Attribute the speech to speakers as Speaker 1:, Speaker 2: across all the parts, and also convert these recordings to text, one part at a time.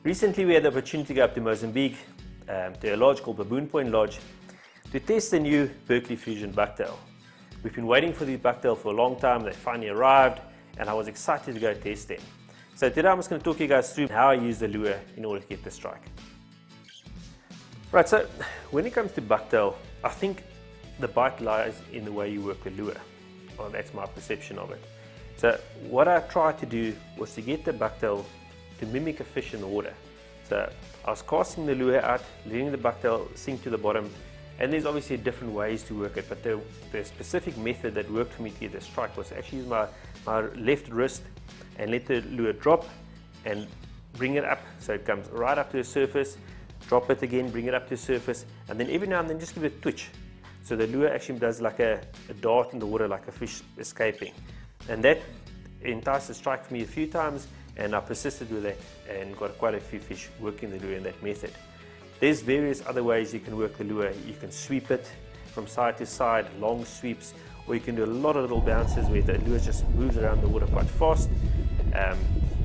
Speaker 1: Recently we had the opportunity to go up to Mozambique to a lodge called Baboon Point Lodge to test the new Berkley Fusion Bucktail. We've been waiting for these bucktail for a long time. They finally arrived and I was excited to go test them. So today I'm just going to talk you guys through how I use the lure in order to get the strike. Right, so when it comes to bucktail, I think the bite lies in the way you work the lure. Well, that's my perception of it. So what I tried to do was to get the bucktail to mimic a fish in the water. So I was casting the lure out, letting the bucktail sink to the bottom, and there's obviously different ways to work it, but the specific method that worked for me to get the strike was to actually use my left wrist and let the lure drop and bring it up so it comes right up to the surface, drop it again, bring it up to the surface, and then every now and then just give it a twitch. So the lure actually does like a dart in the water, like a fish escaping. And that enticed the strike for me a few times, and I persisted with that and got quite a few fish working the lure in that method. There's various other ways you can work the lure. You can sweep it from side to side, long sweeps, or you can do a lot of little bounces where the lure just moves around the water quite fast.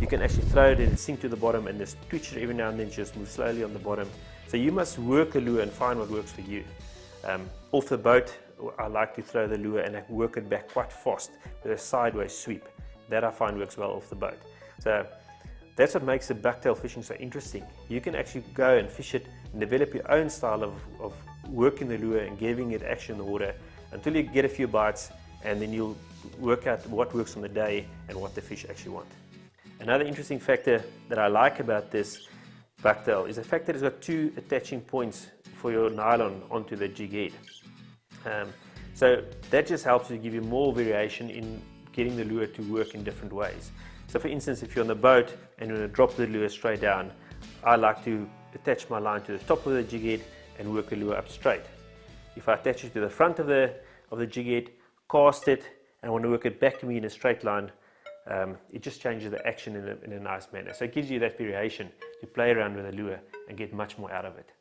Speaker 1: You can actually throw it and sink to the bottom and just twitch it every now and then, just move slowly on the bottom. So you must work the lure and find what works for you. Off the boat, I like to throw the lure and I work it back quite fast with a sideways sweep. That I find works well off the boat. So that's what makes the bucktail fishing so interesting. You can actually go and fish it and develop your own style of working the lure and giving it action in the water until you get a few bites, and then you'll work out what works on the day and what the fish actually want. Another interesting factor that I like about this bucktail is the fact that it's got two attaching points for your nylon onto the jig head. So that just helps to give you more variation in getting the lure to work in different ways. So for instance, if you're on the boat and you want to drop the lure straight down, I like to attach my line to the top of the jig head and work the lure up straight. If I attach it to the front of the jig head, cast it, and I want to work it back to me in a straight line, it just changes the action in a nice manner. So it gives you that variation to play around with the lure and get much more out of it.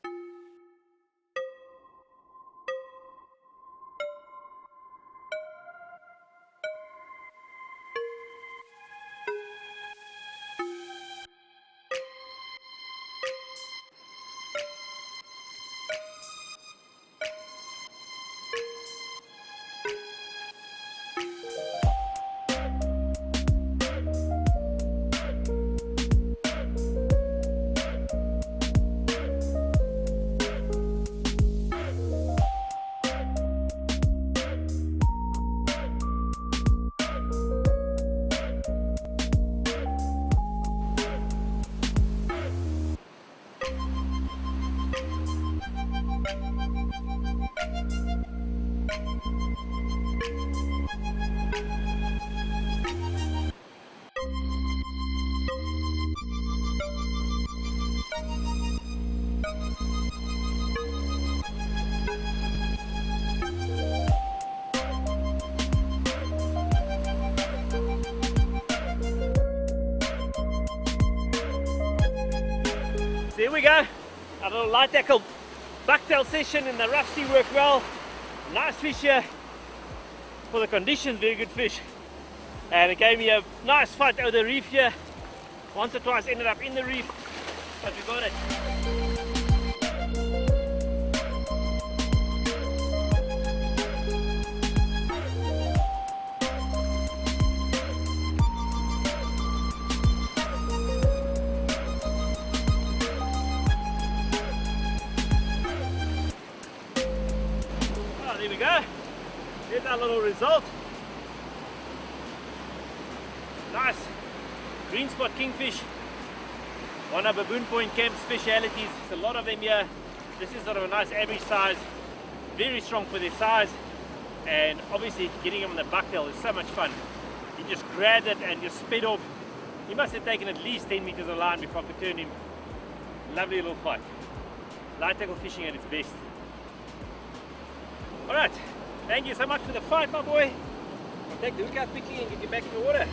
Speaker 1: There we go, a little light tackle bucktail session in the rough sea worked well. Nice fish here for the conditions, very good fish. And it gave me a nice fight over the reef here. Once or twice ended up in the reef, but we got it. There we go. Here's our little result. Nice green spot kingfish. One of Baboon Point Camp's specialities. There's a lot of them here. This is sort of a nice average size. Very strong for their size. And obviously getting him on the bucktail is so much fun. He just grabbed it and just sped off. He must have taken at least 10 meters of line before I could turn him. Lovely little fight. Light tackle fishing at its best. Alright, thank you so much for the fight, my boy. I'll take the hook out quickly and get you back in the water.